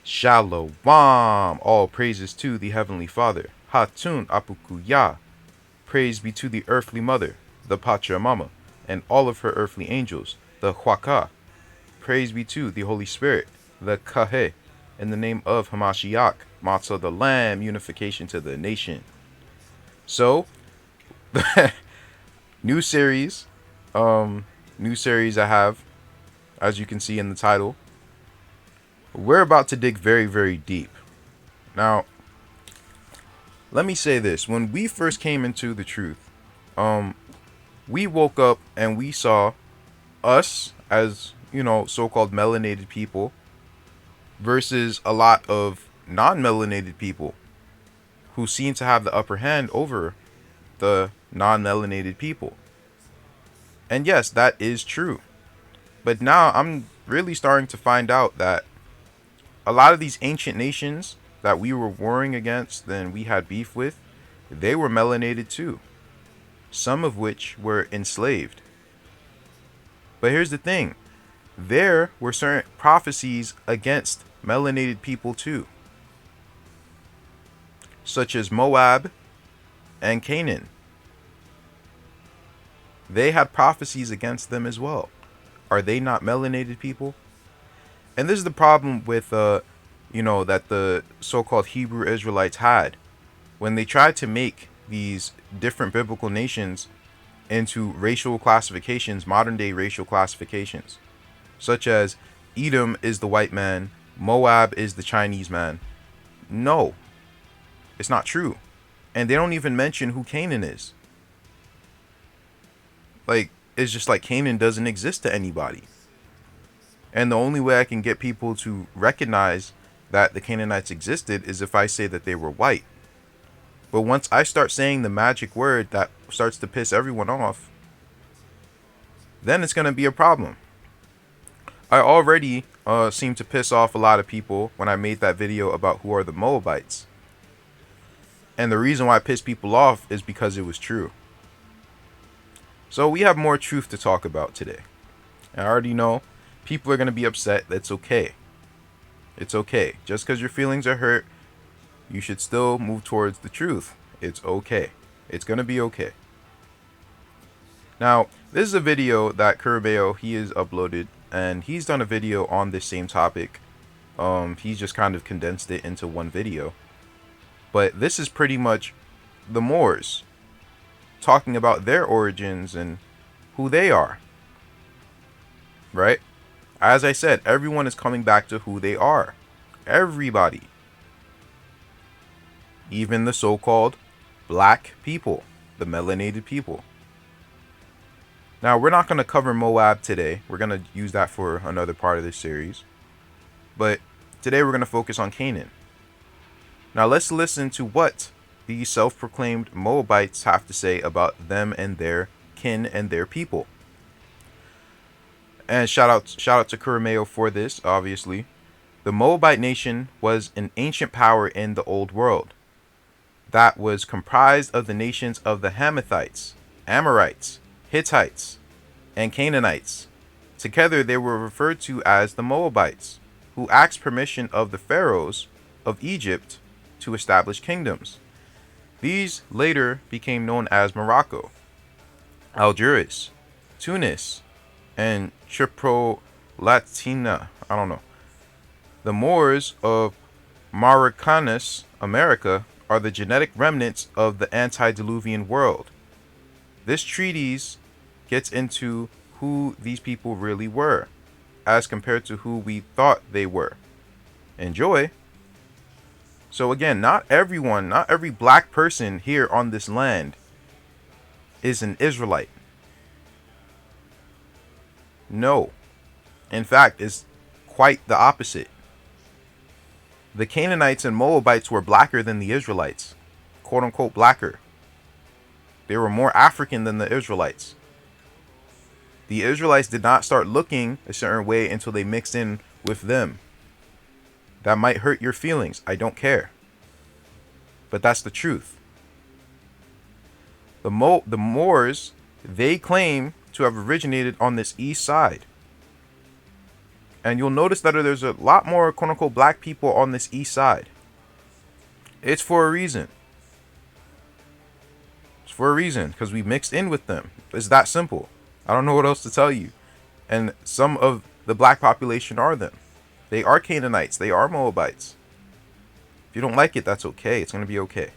Shalom. All praises to the Heavenly Father. Hatun Apukuya. Praise be to the earthly mother, the Pachamama, and all of her earthly angels, the Huaka. Praise be to the Holy Spirit, the Kahe, in the name of Hamashiach, Motsah the Lamb, unification to the nation. So, new series, new series I have, as you can see in the title. We're about to dig very, very deep. Now, let me say this. When we first came into the truth, we woke up and we saw us as, so-called melanated people versus a lot of non-melanated people who seem to have the upper hand over the non-melanated people. And yes, that is true. But now I'm really starting to find out that a lot of these ancient nations that we were warring against and we had beef with, they were melanated too. Some of which were enslaved. But here's the thing. There were certain prophecies against melanated people too. Such as Moab and Canaan. They had prophecies against them as well. Are they not melanated people? And this is the problem with, that the so-called Hebrew Israelites had. When they tried to make these different biblical nations into racial classifications, modern day racial classifications, such as Edom is the white man, Moab is the Chinese man. No, it's not true. And they don't even mention who Canaan is. Like, it's just like Canaan doesn't exist to anybody. And the only way I can get people to recognize that the Canaanites existed is if I say that they were white. But once I start saying the magic word that starts to piss everyone off, then it's going to be a problem. I already seem to piss off a lot of people when I made that video about who are the Moabites. And the reason why I pissed people off is because it was true. So we have more truth to talk about today. I already know people are going to be upset. That's okay. It's okay. Just because your feelings are hurt, you should still move towards the truth. It's okay. It's going to be okay. Now, this is a video that Curbeo, he has uploaded, and he's done a video on this same topic. He's just kind of condensed it into one video. But this is pretty much the Moors talking about their origins and who they are. Right? As I said, everyone is coming back to who they are. Everybody. Even the so-called black people, the melanated people. Now, we're not going to cover Moab today. We're going to use that for another part of this series. But today we're going to focus on Canaan. Now, let's listen to what these self-proclaimed Moabites have to say about them and their kin and their people. And shout out to Kurameo for this, obviously. The Moabite nation was an ancient power in the old world that was comprised of the nations of the Hamathites, Amorites, Hittites, and Canaanites. Together they were referred to as the Moabites, who asked permission of the pharaohs of Egypt to establish kingdoms. These later became known as Morocco, Algiers, Tunis, and Tripolitania. I don't know. The Moors of Marracanas, America, are the genetic remnants of the antediluvian world. This treatise gets into who these people really were, as compared to who we thought they were. Enjoy. So again, not every black person here on this land is an Israelite. No. In fact, it's quite the opposite. The Canaanites and Moabites were blacker than the Israelites. Quote unquote blacker. They were more African than the Israelites. The Israelites did not start looking a certain way until they mixed in with them. That might hurt your feelings. I don't care. But that's the truth. The Moors, they claim to have originated on this east side. And you'll notice that there's a lot more quote unquote black people on this east side. It's for a reason. It's for a reason, because we mixed in with them. It's that simple. I don't know what else to tell you. And some of the black population are them. They are Canaanites. They are Moabites. If you don't like it, that's okay. It's going to be okay.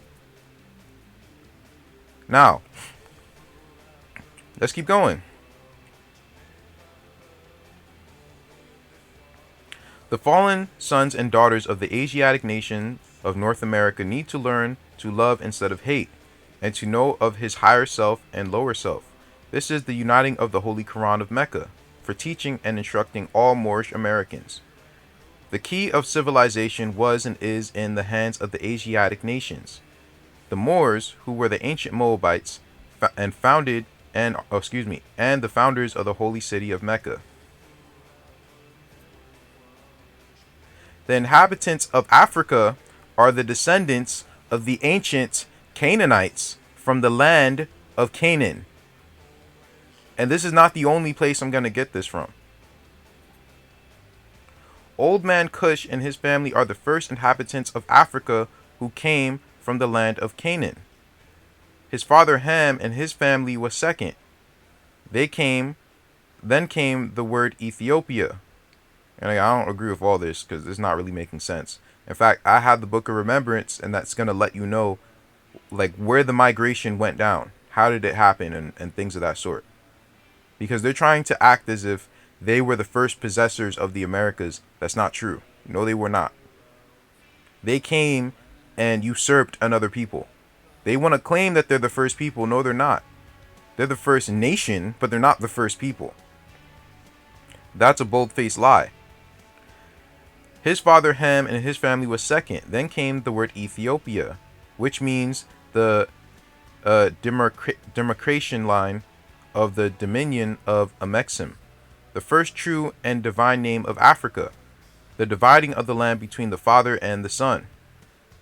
Now, let's keep going. The fallen sons and daughters of the Asiatic nation of North America need to learn to love instead of hate, and to know of his higher self and lower self. This is the uniting of the Holy Quran of Mecca, for teaching and instructing all Moorish Americans. The key of civilization was and is in the hands of the Asiatic nations. The Moors, who were the ancient Moabites, and the founders of the holy city of Mecca. The inhabitants of Africa are the descendants of the ancient Canaanites from the land of Canaan. And this is not the only place I'm going to get this from. Old Man Cush and his family are the first inhabitants of Africa who came from the land of Canaan. His father Ham and his family was second. Then came the word Ethiopia. And I don't agree with all this because it's not really making sense. In fact, I have the Book of Remembrance, and that's going to let you know like where the migration went down. How did it happen and things of that sort. Because they're trying to act as if they were the first possessors of the Americas. That's not true. No, they were not. They came and usurped another people. They want to claim that they're the first people. No, they're not. They're the first nation, but they're not the first people. That's a bold-faced lie. His father Ham and his family was second. Then came the word Ethiopia, which means the demarcation line of the dominion of Amexim, the first true and divine name of Africa, the dividing of the land between the Father and the Son.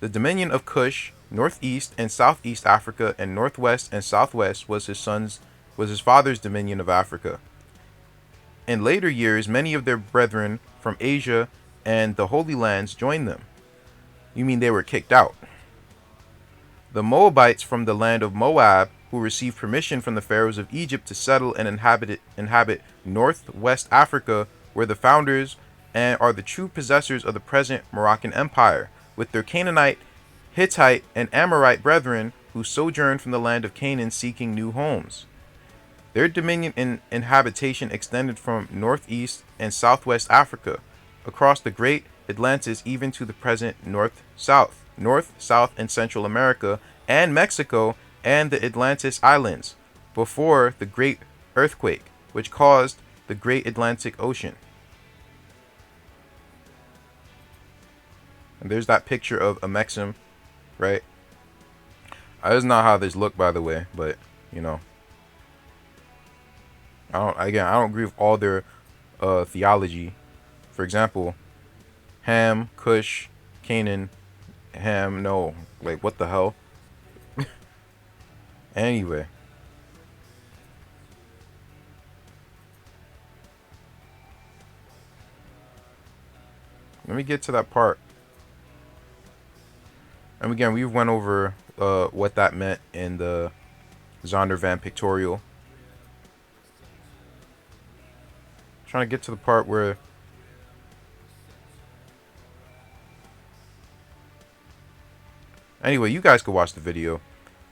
The dominion of Cush, northeast and southeast Africa, and northwest and southwest was his father's dominion of Africa. In later years, many of their brethren from Asia and the Holy Lands joined them. You mean they were kicked out? The Moabites from the land of Moab, who received permission from the pharaohs of Egypt to settle and inhabit northwest Africa, were the founders and are the true possessors of the present Moroccan Empire, with their Canaanite, Hittite, and Amorite brethren who sojourned from the land of Canaan seeking new homes. Their dominion and inhabitation extended from northeast and southwest Africa, across the great Atlantis even to the present north, south, and Central America, and Mexico and the Atlantis Islands, before the great earthquake, which caused the great Atlantic Ocean. And there's that picture of Amexim, right? That's not how this looked, by the way, but, you know. I don't agree with all their theology. For example, Ham, Cush, Canaan, Ham, no. Like, what the hell? Anyway. Let me get to that part. And again, we went over what that meant in the Zondervan pictorial. Trying to get to the part where anyway, you guys could watch the video.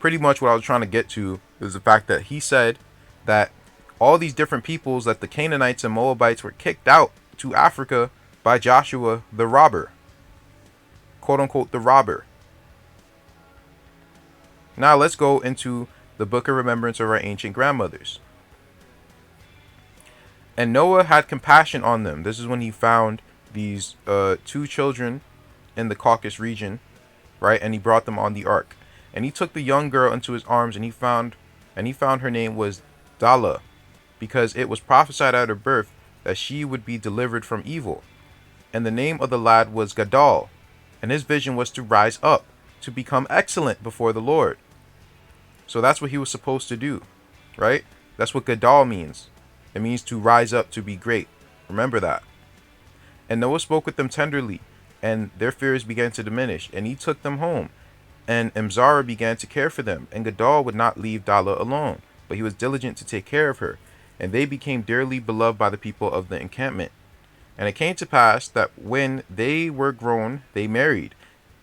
Pretty much what I was trying to get to is the fact that he said that all these different peoples, that the Canaanites and Moabites, were kicked out to Africa by Joshua the robber, quote unquote the robber. Now let's go into the Book of Remembrance of our ancient grandmothers. And Noah had compassion on them. This is when he found these two children in the Caucasus region, right? And he brought them on the ark. And he took the young girl into his arms, and he found her name was Dala, because it was prophesied at her birth that she would be delivered from evil. And the name of the lad was Gadal, and his vision was to rise up, to become excellent before the Lord. So that's what he was supposed to do, right? That's what Gadal means. It means to rise up, to be great. Remember that. And Noah spoke with them tenderly, and their fears began to diminish, and he took them home. And Mzara began to care for them, and Gadal would not leave Dala alone, but he was diligent to take care of her. And they became dearly beloved by the people of the encampment. And it came to pass that when they were grown, they married.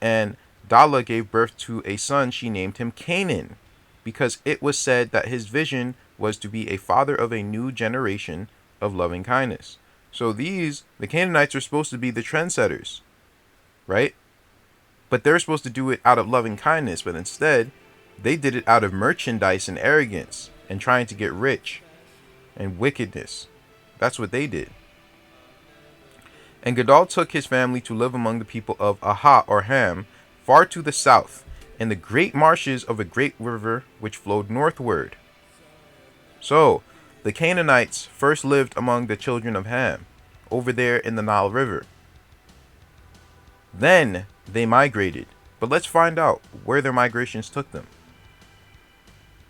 And Dala gave birth to a son. She named him Canaan, because it was said that his vision was to be a father of a new generation of loving kindness. So the Canaanites are supposed to be the trendsetters, right? But they're supposed to do it out of loving kindness, but instead, they did it out of merchandise and arrogance and trying to get rich and wickedness. That's what they did. And Gadal took his family to live among the people of Aha or Ham, far to the south, in the great marshes of a great river which flowed northward. So, the Canaanites first lived among the children of Ham, over there in the Nile River. Then they migrated, but let's find out where their migrations took them.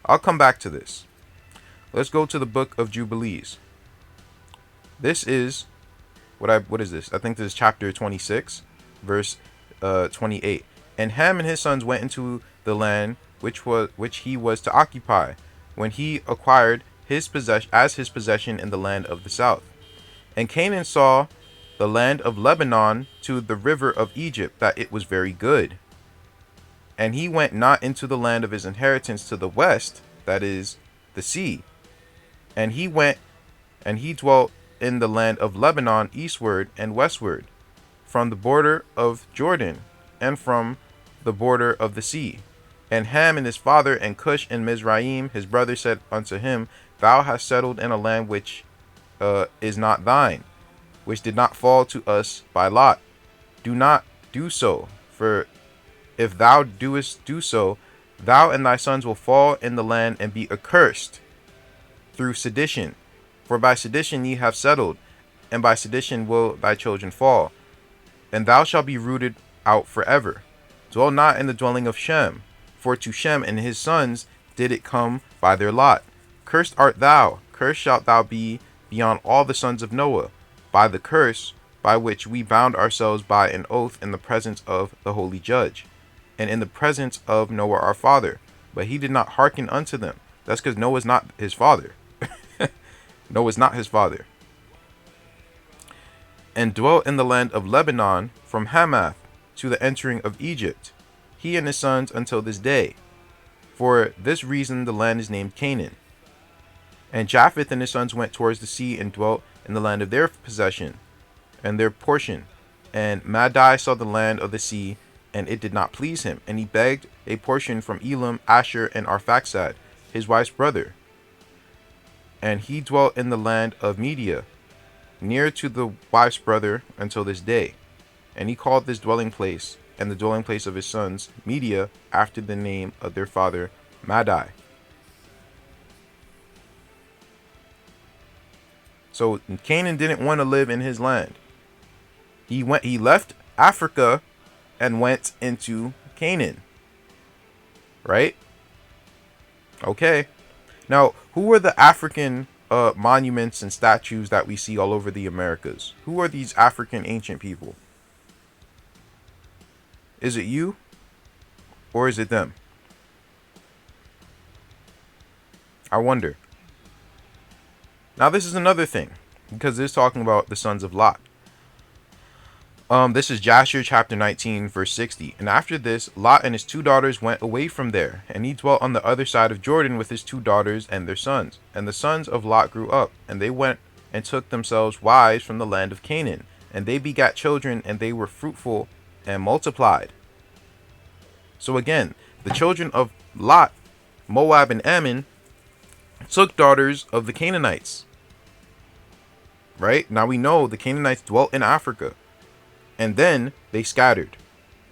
I'll come back to this. Let's go to the book of Jubilees. This is what is this? I think this is chapter 26, verse 28. And Ham and his sons went into the land which he was to occupy, when he acquired his possession in the land of the south. And Canaan saw the land of Lebanon to the river of Egypt, that it was very good. And he went not into the land of his inheritance to the west, that is, the sea. And he went, and he dwelt in the land of Lebanon eastward and westward, from the border of Jordan, and from the border of the sea. And Ham and his father, and Cush and Mizraim, his brother, said unto him, Thou hast settled in a land which is not thine, which did not fall to us by lot. Do not do so, for if thou doest do so, thou and thy sons will fall in the land and be accursed through sedition. For by sedition ye have settled, and by sedition will thy children fall, and thou shalt be rooted out forever. Dwell not in the dwelling of Shem, for to Shem and his sons did it come by their lot. Cursed art thou, cursed shalt thou be beyond all the sons of Noah, by the curse by which we bound ourselves by an oath in the presence of the holy judge, and in the presence of Noah our father. But he did not hearken unto them. That's because Noah's not his father. Noah's not his father. And dwelt in the land of Lebanon from Hamath to the entering of Egypt, he and his sons until this day. For this reason the land is named Canaan. And Japheth and his sons went towards the sea and dwelt in the land of their possession and their portion. And Madai saw the land of the sea, and it did not please him. And he begged a portion from Elam, Asher, and Arphaxad, his wife's brother. And he dwelt in the land of Media, near to the wife's brother, until this day. And he called this dwelling place, and the dwelling place of his sons, Media, after the name of their father, Madai. So Canaan didn't want to live in his land. He left Africa and went into Canaan. Right? Okay. Now, who are the African monuments and statues that we see all over the Americas? Who are these African ancient people? Is it you? Or is it them? I wonder. Now, this is another thing, because it's talking about the sons of Lot. This is Yashaya chapter 19, verse 60. And after this, Lot and his 2 daughters went away from there, and he dwelt on the other side of Jordan with his 2 daughters and their sons. And the sons of Lot grew up, and they went and took themselves wives from the land of Canaan. And they begat children, and they were fruitful and multiplied. So again, the children of Lot, Moab, and Ammon took daughters of the Canaanites. Right? Now we know the Canaanites dwelt in Africa. And then they scattered,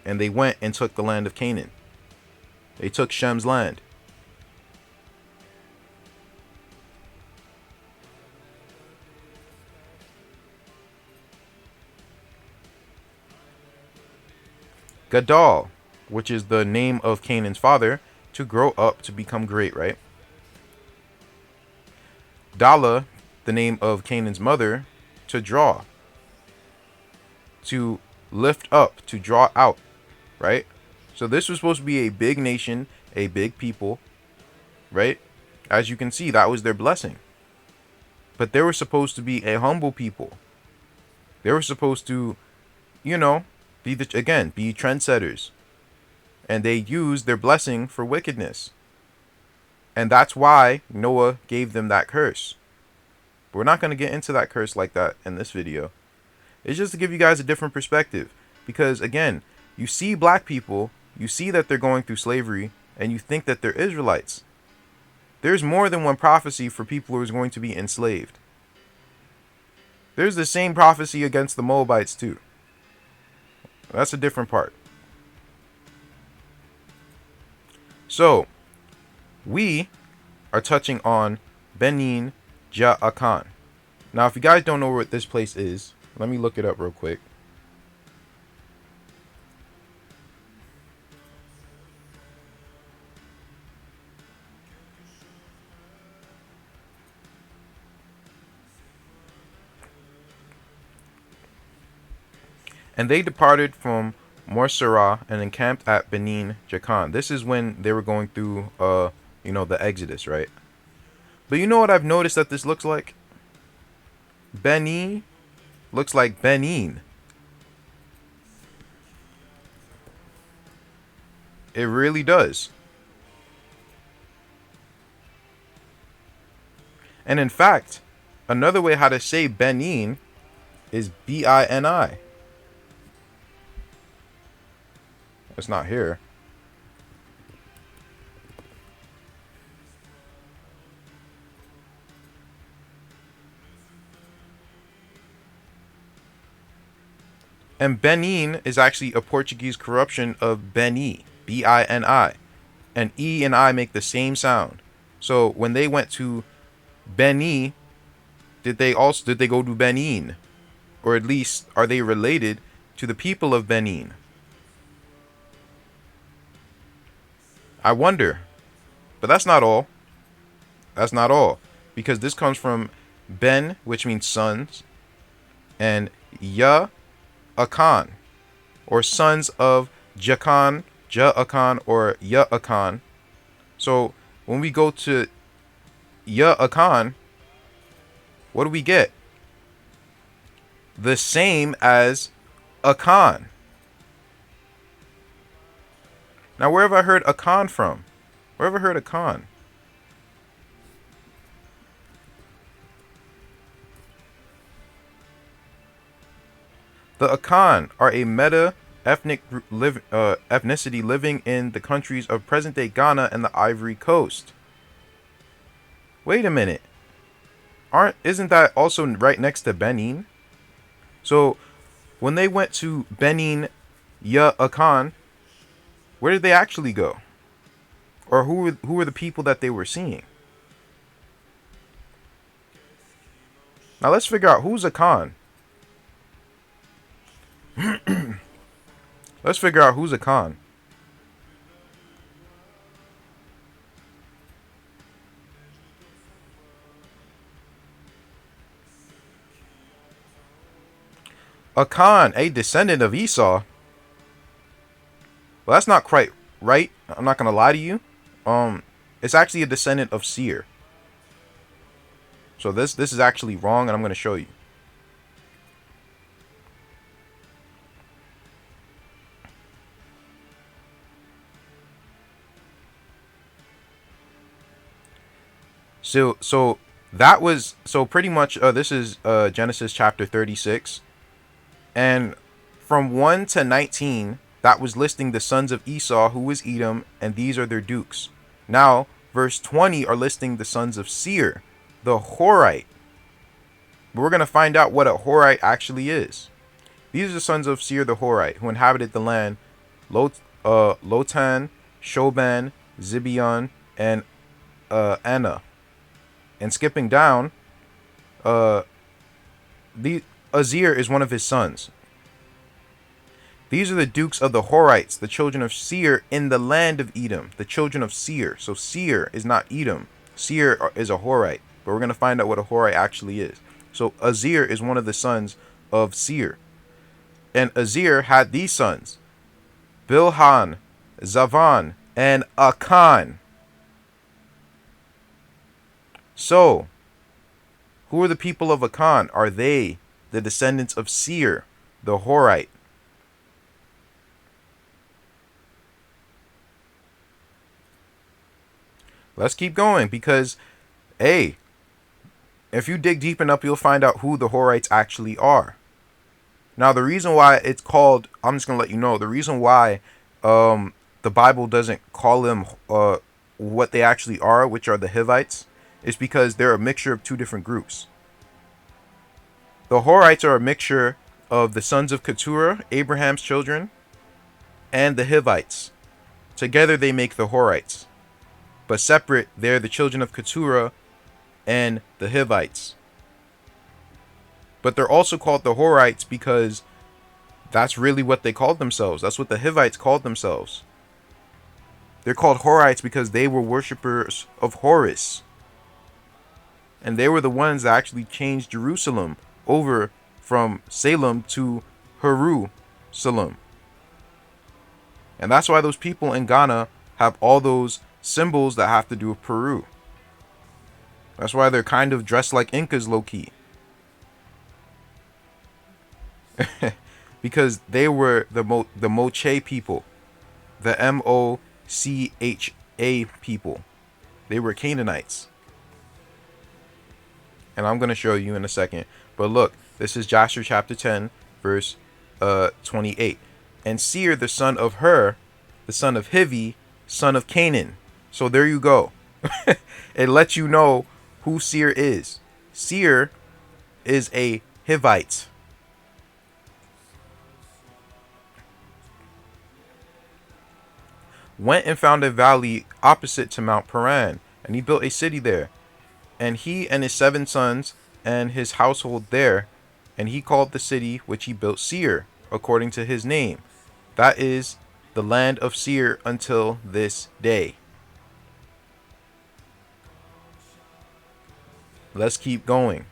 and they went and took the land of Canaan. They took Shem's land. Gadal, which is the name of Canaan's father, to grow up to become great, right? Dala, the name of Canaan's mother, to draw. to lift up, to draw out, right? So this was supposed to be a big nation, a big people, right? As you can see, that was their blessing. But they were supposed to be a humble people. They were supposed to, you know, be trendsetters. And they used their blessing for wickedness. And that's why Noah gave them that curse. But we're not going to get into that curse like that in this video. It's just to give you guys a different perspective. Because, again, you see black people, you see that they're going through slavery, and you think that they're Israelites. There's more than one prophecy for people who are going to be enslaved. There's the same prophecy against the Moabites too. That's a different part. So, we are touching on Benin, Akan. Now, if you guys don't know what this place is, let me look it up real quick. And they departed from Montserrat and encamped at Benin, Akan. This is when they were going through, the Exodus, right? But you know what I've noticed that this looks like? Benin looks like Benin. It really does. And in fact, another way how to say Benin is Bini. It's not here. And Benin is actually a Portuguese corruption of Beni, Bini. And E and I make the same sound. So when they went to Beni, did they go to Benin? Or at least are they related to the people of Benin? I wonder. But that's not all. That's not all. Because this comes from Ben, which means sons, and Akan, or sons of Jakan, Akan, or Akan. So when we go to Akan, what do we get? The same as Akan. Now, where have I heard Akan from? Where have I heard Akan? The Akan are a ethnicity living in the countries of present-day Ghana and the Ivory Coast. Wait a minute. Isn't that also right next to Benin? So, when they went to Benin, Akan, where did they actually go? Or who were the people that they were seeing? Now let's figure out who's Akan. Let's figure out who's Akan. Akan, a descendant of Esau. Well, that's not quite right. I'm not gonna lie to you. It's actually a descendant of Seir. So this is actually wrong, and I'm gonna show you. So that was pretty much this is Genesis chapter 36, and from 1 to 19. That was listing the sons of Esau, who was Edom, and these are their dukes. Now, verse 20 are listing the sons of Seir, the Horite. But we're going to find out what a Horite actually is. These are the sons of Seir the Horite, who inhabited the land Lotan, Shoban, Zibeon, and Anna. And skipping down, Azir is one of his sons. These are the dukes of the Horites, the children of Seir in the land of Edom, the children of Seir. So Seir is not Edom. Seir is a Horite, but we're going to find out what a Horite actually is. So Azir is one of the sons of Seir. And Azir had these sons: Bilhan, Zavan, and Akan. So, who are the people of Akan? Are they the descendants of Seir, the Horite? Let's keep going, because, hey, if you dig deep enough, you'll find out who the Horites actually are. Now, the reason why it's called, I'm just going to let you know, the reason why the Bible doesn't call them what they actually are, which are the Hivites, is because they're a mixture of two different groups. The Horites are a mixture of the sons of Keturah, Abraham's children, and the Hivites. Together they make the Horites. But separate, they're the children of Keturah and the Hivites. But they're also called the Horites because that's really what they called themselves. That's what the Hivites called themselves. They're called Horites because they were worshippers of Horus. And they were the ones that actually changed Jerusalem over from Salem to Jerusalem. And that's why those people in Ghana have all those symbols that have to do with Peru. That's why they're kind of dressed like Incas, low-key. Because they were the Moche people. The Mocha people. They were Canaanites. And I'm going to show you in a second. But look, this is Joshua chapter 10, verse 28. And Seir, the son of Hur, the son of Hivi, son of Canaan. So there you go. It lets you know who Seir is. Seir is a Hivite. Went and found a valley opposite to Mount Paran, and he built a city there. And he and his 7 sons and his household there, and he called the city which he built Seir, according to his name. That is the land of Seir until this day. Let's keep going.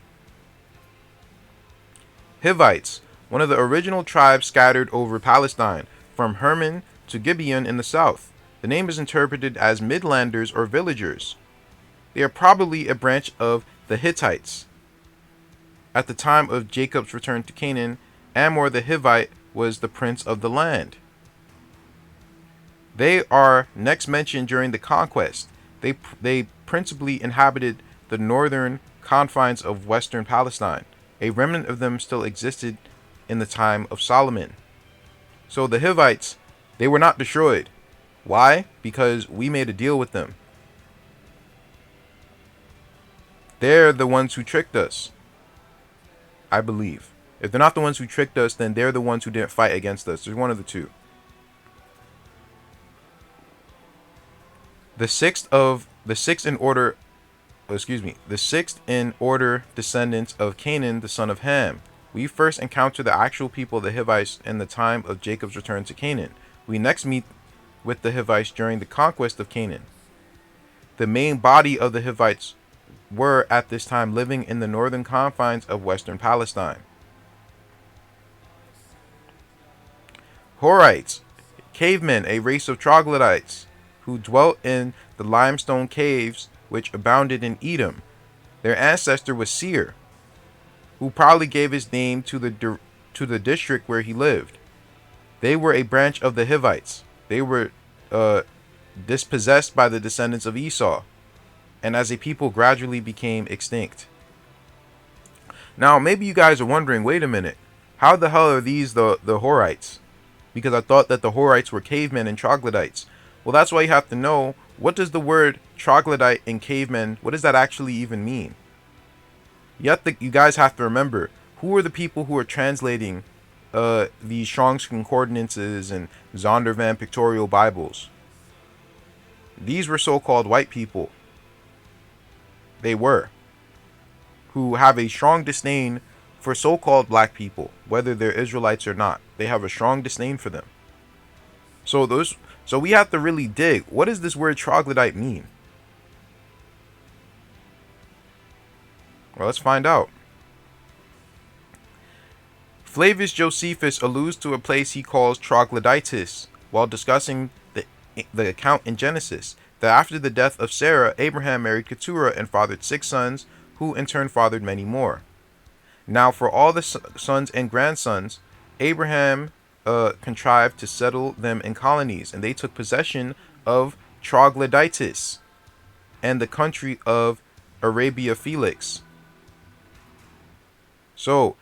Hivites, one of the original tribes scattered over Palestine, from Hermon to Gibeon in the south. The name is interpreted as Midlanders or villagers. They are probably a branch of the Hittites. At the time of Jacob's return to Canaan, Amor the Hivite was the prince of the land. They are next mentioned during the conquest. They principally inhabited the northern confines of western Palestine. A remnant of them still existed in the time of Solomon. So the Hivites, they were not destroyed. Why? Because we made a deal with them. They're the ones who tricked us, I believe. If they're not the ones who tricked us, then they're the ones who didn't fight against us. There's one of the two. The sixth in order descendants of Canaan, the son of Ham. We first encounter the actual people of the Hivites in the time of Jacob's return to Canaan. We next meet with the Hivites during the conquest of Canaan. The main body of the Hivites were at this time living in the northern confines of western Palestine. Horites, cavemen, a race of troglodytes who dwelt in the limestone caves which abounded in Edom. Their ancestor was Seir, who probably gave his name to the district where he lived. They were a branch of the Hivites. They were dispossessed by the descendants of Esau, and as a people gradually became extinct. Now, maybe you guys are wondering, wait a minute, how the hell are these the Horites? Because I thought that the Horites were cavemen and troglodytes. Well, that's why you have to know, what does the word troglodyte and cavemen, what does that actually even mean? You guys have to remember, who are the people who are translating these Strong's Concordances and Zondervan pictorial Bibles? These were so-called white people. They were. Who have a strong disdain for so-called black people, whether they're Israelites or not. They have a strong disdain for them. So we have to really dig. What does this word troglodyte mean? Well, let's find out. Flavius Josephus alludes to a place he calls Troglodytis while discussing the account in Genesis that after the death of Sarah, Abraham married Keturah and fathered 6 sons, who in turn fathered many more. Now, for all the sons and grandsons, Abraham contrived to settle them in colonies, and they took possession of Troglodytis and the country of Arabia Felix. So,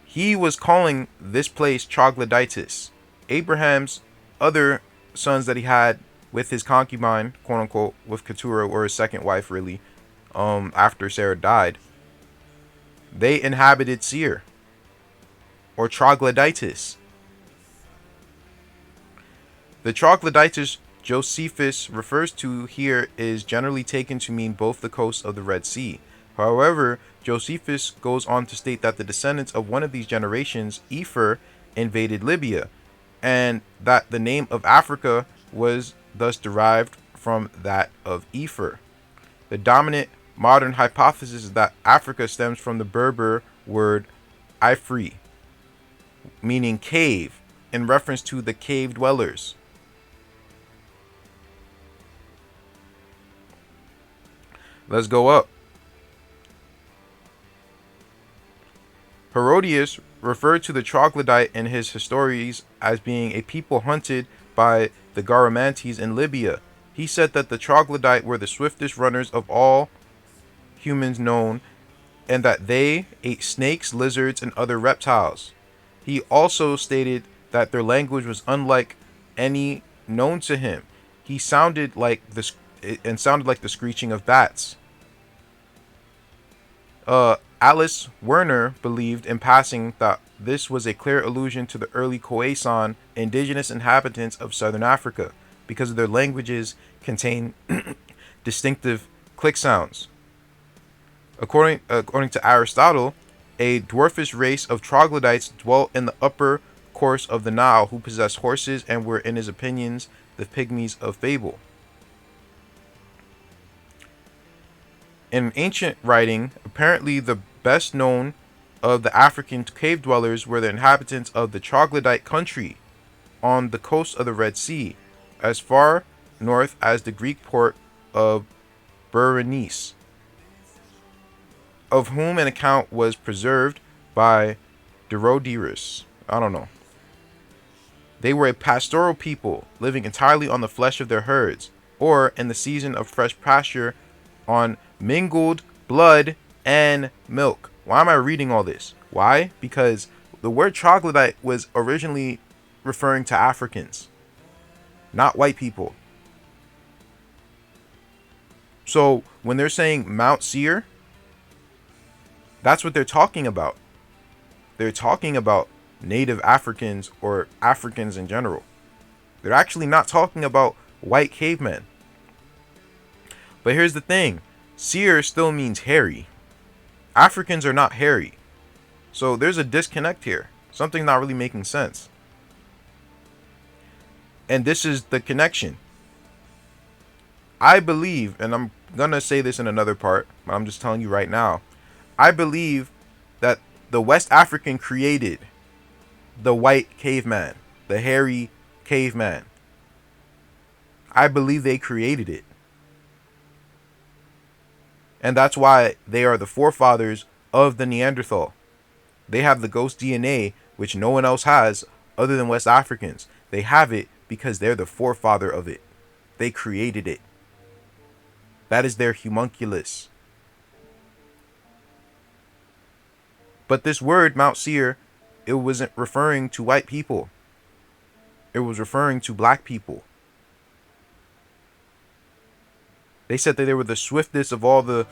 he was calling this place Troglodytis. Abraham's other sons that he had with his concubine, quote unquote, with Keturah, or his second wife, really, after Sarah died, they inhabited Seir, or Troglodytis. The Troglodytis Josephus refers to here is generally taken to mean both the coasts of the Red Sea. However, Josephus goes on to state that the descendants of one of these generations, Epher, invaded Libya, and that the name of Africa was thus derived from that of Epher. The dominant modern hypothesis is that Africa stems from the Berber word Ifri, meaning cave, in reference to the cave dwellers. Let's go up. Horites referred to the troglodyte in his histories as being a people hunted by the Garamantes in Libya. He said that the troglodyte were the swiftest runners of all humans known, and that they ate snakes, lizards, and other reptiles. He also stated that their language was unlike any known to him. It sounded like the screeching of bats. Alice Werner believed in passing that this was a clear allusion to the early Khoisan indigenous inhabitants of southern Africa, because of their languages contain distinctive click sounds. According to Aristotle, a dwarfish race of troglodytes dwelt in the upper course of the Nile, who possessed horses and were, in his opinions, the pygmies of fable. In ancient writing, apparently the best known of the African cave dwellers were the inhabitants of the troglodyte country on the coast of the Red Sea, as far north as the Greek port of Berenice, of whom an account was preserved by Diodorus. I don't know. They were a pastoral people, living entirely on the flesh of their herds, or in the season of fresh pasture, on mingled blood and milk. Why am I reading all this? Why? Because the word troglodyte was originally referring to Africans, not white people. So when they're saying Mount Seir, that's what they're talking about. They're talking about native Africans or Africans in general. They're actually not talking about white cavemen. But here's the thing. Seir still means hairy. Africans are not hairy. So there's a disconnect here. Something not really making sense. And this is the connection. I believe, and I'm going to say this in another part, but I'm just telling you right now. I believe that the West African created the white caveman, the hairy caveman. I believe they created it. And that's why they are the forefathers of the Neanderthal. They have the ghost DNA, which no one else has other than West Africans. They have it because they're the forefather of it. They created it. That is their homunculus. But this word, Mount Seir, it wasn't referring to white people. It was referring to black people. They said that they were the swiftest of all the...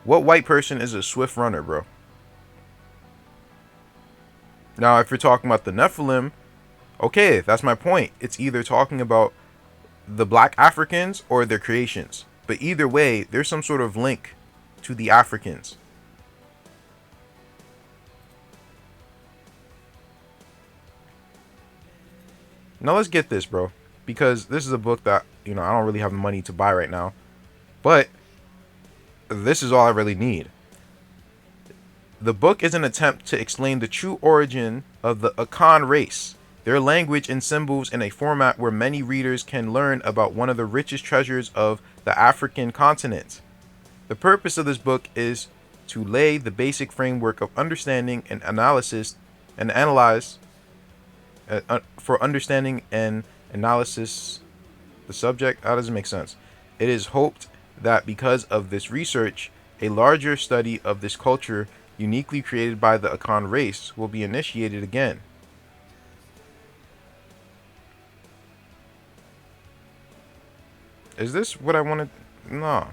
What white person is a swift runner, bro? Now, if you're talking about the Nephilim, okay, that's my point. It's either talking about the black Africans or their creations. But either way, there's some sort of link to the Africans. Now let's get this, bro. Because this is a book that, I don't really have the money to buy right now. But this is all I really need. The book is an attempt to explain the true origin of the Akan race, their language and symbols in a format where many readers can learn about one of the richest treasures of the African continent. The purpose of this book is to lay the basic framework of understanding and analysis and analyze for understanding and analysis the subject. How does it make sense? It is hoped that because of this research, a larger study of this culture uniquely created by the Akan race will be initiated again. Is this what I wanted? No.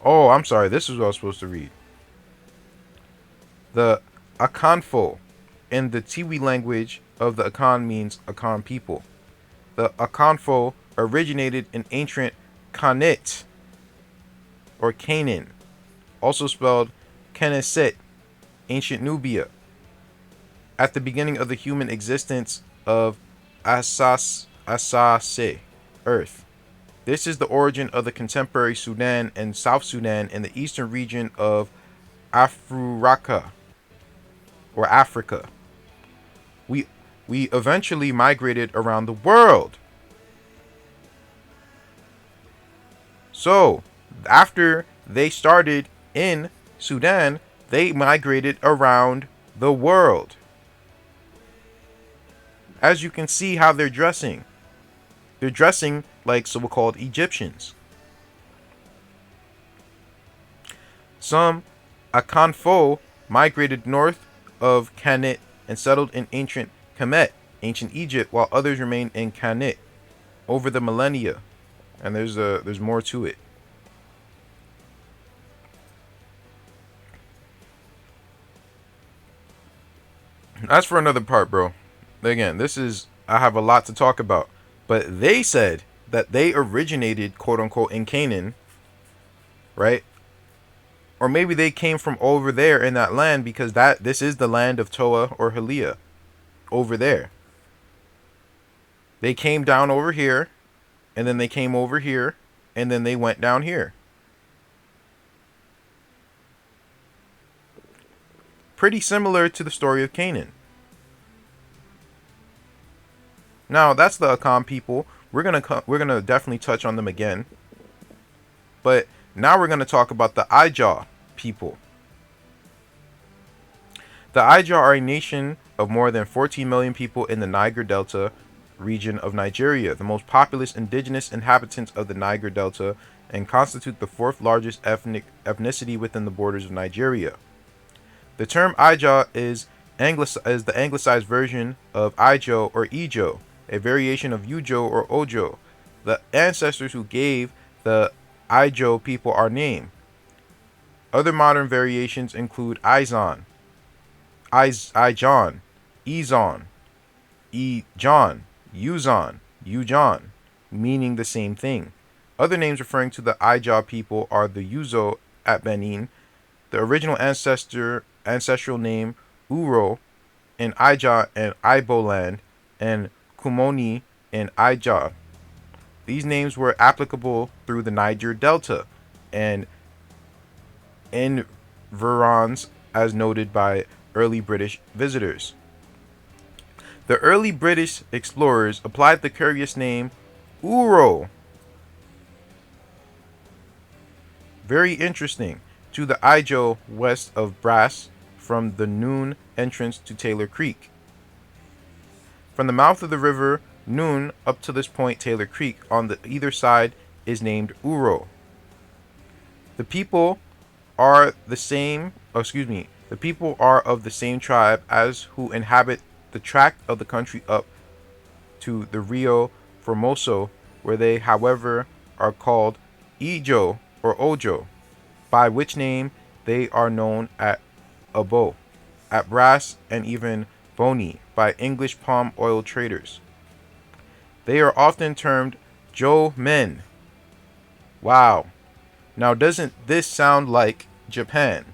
Oh, I'm sorry. This is what I was supposed to read. The Akanfo in the Tiwi language of the Akan means Akan people. The Akanfo originated in ancient Kanit or Canaan, also spelled Kenneset, ancient Nubia, at the beginning of the human existence of Asase, Earth. This is the origin of the contemporary Sudan and South Sudan in the eastern region of Afuraka or Africa. We eventually migrated around the world. So, after they started in Sudan, they migrated around the world. As you can see how they're dressing. They're dressing like so-called Egyptians. Some Akanfo migrated north of Kanit and settled in ancient Kemet, ancient Egypt, while others remained in Kanit over the millennia. And there's more to it. That's for another part, bro. Again, I have a lot to talk about. But they said that they originated, quote unquote, in Canaan, right? Or maybe they came from over there in that land because this is the land of Toa or Helia over there. They came down over here, and then they came over here, and then they went down here. Pretty similar to the story of Canaan. Now, that's the Akan people. We're gonna definitely touch on them again. But now we're gonna talk about the Ijaw people. The Ijaw are a nation of more than 14 million people in the Niger Delta region of Nigeria, the most populous indigenous inhabitants of the Niger Delta, and constitute the fourth largest ethnicity within the borders of Nigeria. The term Ijaw is the anglicized version of Ijaw or Ijaw, a variation of Ujo or Ojo. The ancestors who gave the Ijaw people our name. Other modern variations include Izon, Ijon, Ezon, Ejon, Uzon, Ujon, meaning the same thing. Other names referring to the Ijaw people are the Uzo at Benin, the original ancestral name Uro in Ijaw and Iboland, and Kumoni in Ijaw. These names were applicable through the Niger Delta and environs as noted by early British visitors. The early British explorers applied the curious name Uro, very interesting, to the Ijaw west of Brass from the Noon entrance to Taylor Creek. From the mouth of the river Noon up to this point, Taylor Creek, on the either side is named Uro. The people are the same, the people are of the same tribe as who inhabit the tract of the country up to the Rio Formoso, where they, however, are called Ijaw or Ojo, by which name they are known at Abo, at Brass, and even Boni by English palm oil traders. They are often termed Jo Men. Wow. Now, doesn't this sound like Japan?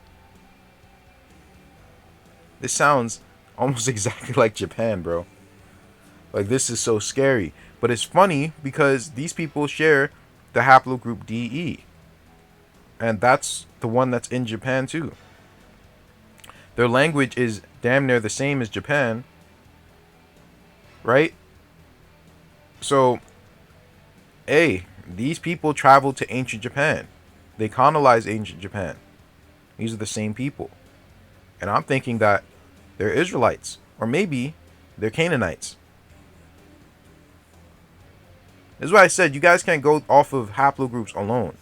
This sounds almost exactly like Japan, bro. Like, this is so scary. But it's funny because these people share the haplogroup DE. And that's the one that's in Japan too. Their language is damn near the same as Japan, right? So, these people traveled to ancient Japan. They colonized ancient Japan. These are the same people. And I'm thinking that they're Israelites. Or maybe they're Canaanites. This is why I said you guys can't go off of haplogroups alone.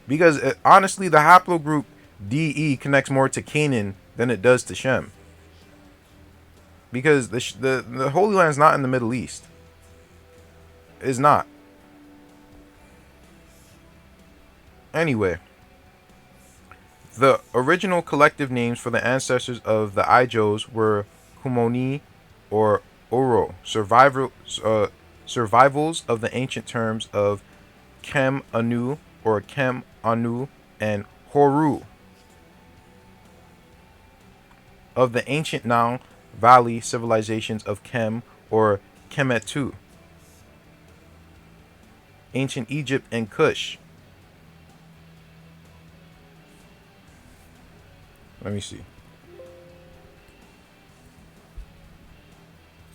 Because honestly, the haplogroup DE connects more to Canaan than it does to Shem. Because the Holy Land is not in the Middle East. It's not. Anyway, the original collective names for the ancestors of the Ijaws were Kumoni or Oro, survivals of the ancient terms of Kem Anu or Kem Anu and Horu of the ancient Nile Valley civilizations of Kem or Kemetu, ancient Egypt and Kush. Let me see.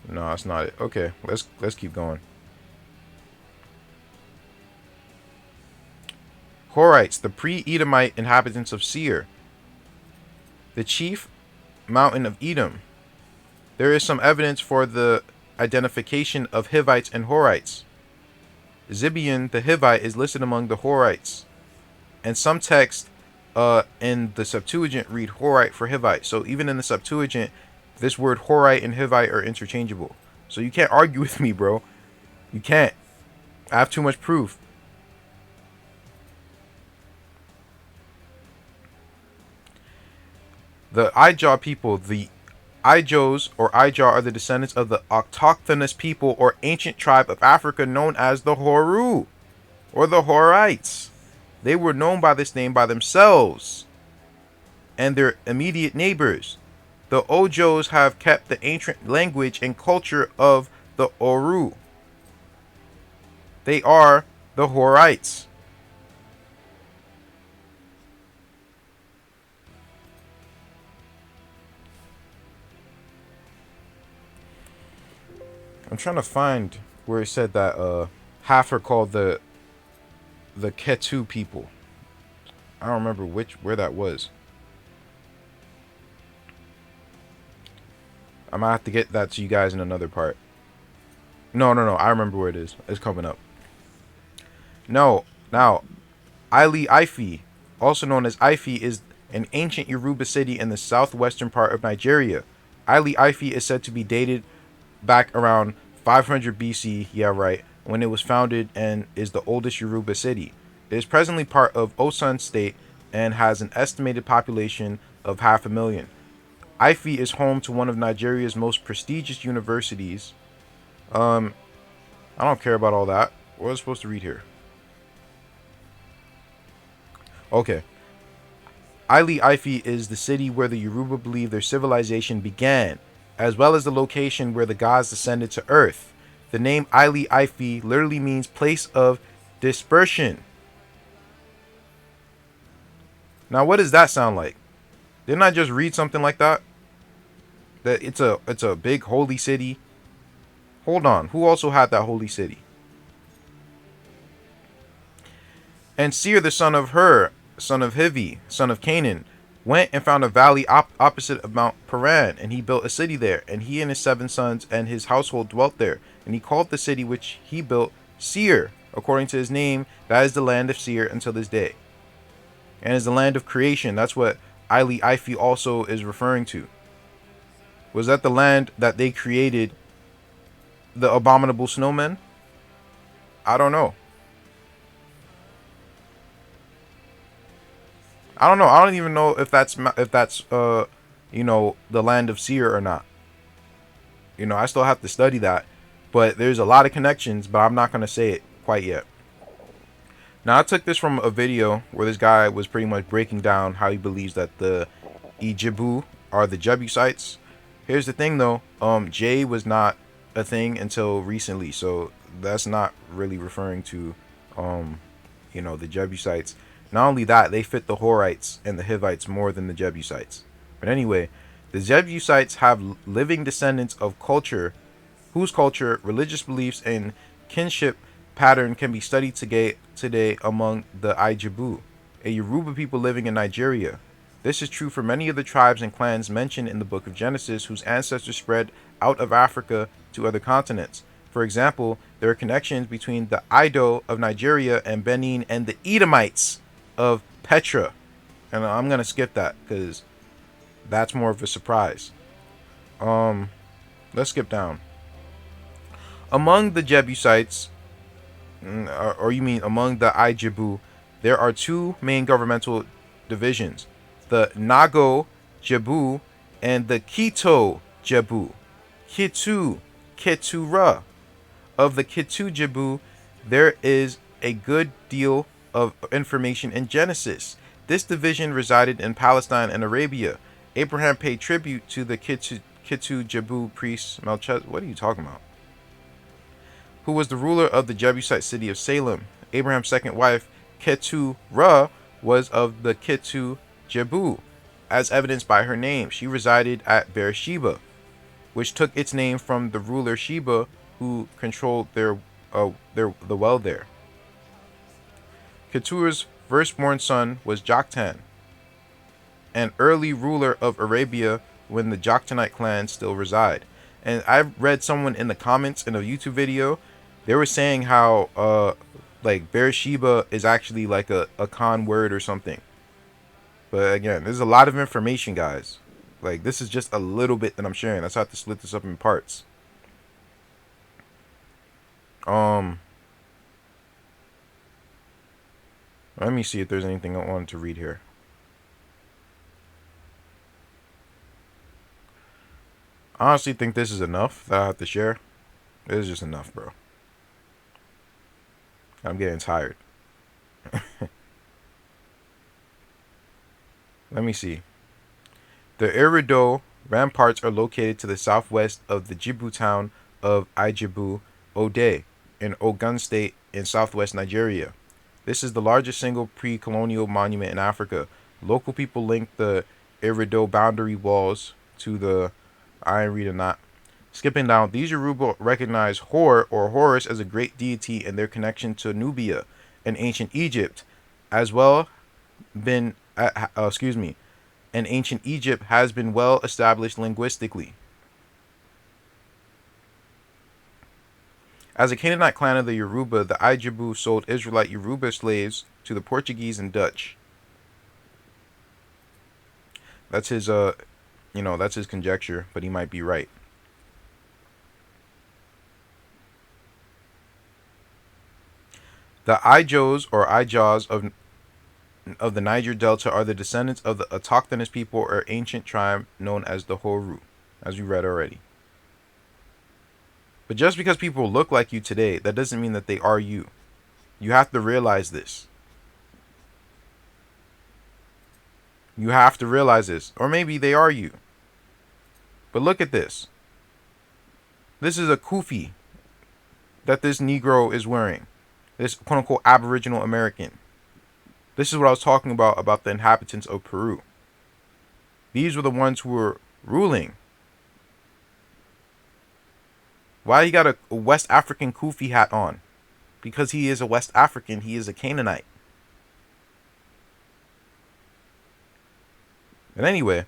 No, that's not it. Okay, let's keep going. Horites, the pre-Edomite inhabitants of Seir, the chief mountain of Edom. There is some evidence for the identification of Hivites and Horites. Zibeon the Hivite is listed among the Horites, and some texts in the Septuagint read Horite for Hivite. So even in the Septuagint, this word Horite and Hivite are interchangeable. So you can't argue with me, bro. You can't. I have too much proof. The Ijaw people, the Ijaws or Ijaw, are the descendants of the autochthonous people or ancient tribe of Africa known as the Horu or the Horites. They were known by this name by themselves and their immediate neighbors. The Ojos have kept the ancient language and culture of the Oru. They are the Horites. I'm trying to find where it said that half are called the Ketu people. I don't remember where that was. I might have to get that to you guys in another part. No. I remember where it is. It's coming up. No. Now, Ile Ife, also known as Ife, is an ancient Yoruba city in the southwestern part of Nigeria. Ile Ife is said to be dated back around 500 BC, yeah right, when it was founded, and is the oldest Yoruba city. It is presently part of Osun State and has an estimated population of 500,000. Ife is home to one of Nigeria's most prestigious universities. I don't care about all that. What was I supposed to read here? Okay. Ile Ife is the city where the Yoruba believe their civilization began, as well as the location where the gods descended to earth. The name Ile Ife literally means place of dispersion. Now, what does that sound like? Didn't I just read something like that? That it's a big holy city. Hold on, who also had that holy city? And Seir, the son of Hur, son of Hivi, son of Canaan, went and found a valley opposite of Mount Paran, and he built a city there, and he and his 7 sons and his household dwelt there, and he called the city which he built Seir, according to his name. That is the land of Seir until this day, and is the land of creation. That's what Ile Ife also is referring to. Was that the land that they created the abominable snowmen? I don't know. I don't even know if that's the land of Seir or not. I still have to study that, but there's a lot of connections, but I'm not going to say it quite yet. Now, I took this from a video where this guy was pretty much breaking down how he believes that the Ijibu are the Jebusites. Here's the thing though, J was not a thing until recently, so that's not really referring to the Jebusites. Not only that, they fit the Horites and the Hivites more than the Jebusites. But anyway, the Jebusites have living descendants of culture, whose culture, religious beliefs, and kinship pattern can be studied today among the Ijaw, a Yoruba people living in Nigeria. This is true for many of the tribes and clans mentioned in the book of Genesis, whose ancestors spread out of Africa to other continents. For example, there are connections between the Ijaw of Nigeria and Benin and the Edomites of Petra. And I'm going to skip that because that's more of a surprise. Let's skip down. Among the Jebusites, or you mean among the Ijaw, there are two main governmental divisions: the Nago Jebu and the Kito Jebu. Ketura. Of the Kitu Jebu, there is a good deal of information in Genesis. This division resided in Palestine and Arabia. Abraham paid tribute to the Kitu Jebu priest Melchizedek. What are you talking about? Who was the ruler of the Jebusite city of Salem. Abraham's second wife, Keturah, was of the Kitu Jebu, as evidenced by her name. She resided at Beersheba, which took its name from the ruler Sheba, who controlled the well there. Keturah's firstborn son was Joktan, an early ruler of Arabia when the Joktanite clan still reside. And I read someone in the comments in a YouTube video, they were saying how like Beersheba is actually like a Akan word or something. But again, there's a lot of information, guys. Like, this is just a little bit that I'm sharing. That's how I have to split this up in parts. Let me see if there's anything I wanted to read here. I honestly think this is enough that I have to share. It is just enough, bro. I'm getting tired. Let me see. The Erido ramparts are located to the southwest of the Jibu town of Ijebu Ode in Ogun State in southwest Nigeria. This is the largest single pre-colonial monument in Africa. Local people link the Erido boundary walls to the... I ain't reading that. Skipping down, these Yoruba recognize Hor or Horus as a great deity in their connection to Nubia and ancient Egypt, as well been and ancient Egypt has been well established linguistically. As a Canaanite clan of the Yoruba, the Ijaw sold Israelite Yoruba slaves to the Portuguese and Dutch. That's his that's his conjecture, but he might be right. The Ijaws or Ijaws of the Niger Delta are the descendants of the autochthonous people or ancient tribe known as the Horu, as we read already. But just because people look like you today, that doesn't mean that they are you. You have to realize this. You have to realize this. Or maybe they are you. But look at this. This is a kufi that this Negro is wearing. This quote-unquote Aboriginal American. This is what I was talking about the inhabitants of Peru. These were the ones who were ruling. Why he got a West African kufi hat on? Because he is a West African. He is a Canaanite. And anyway,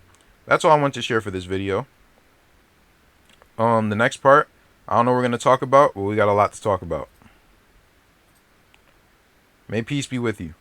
that's all I want to share for this video. The next part, I don't know what we're going to talk about, but we got a lot to talk about. May peace be with you.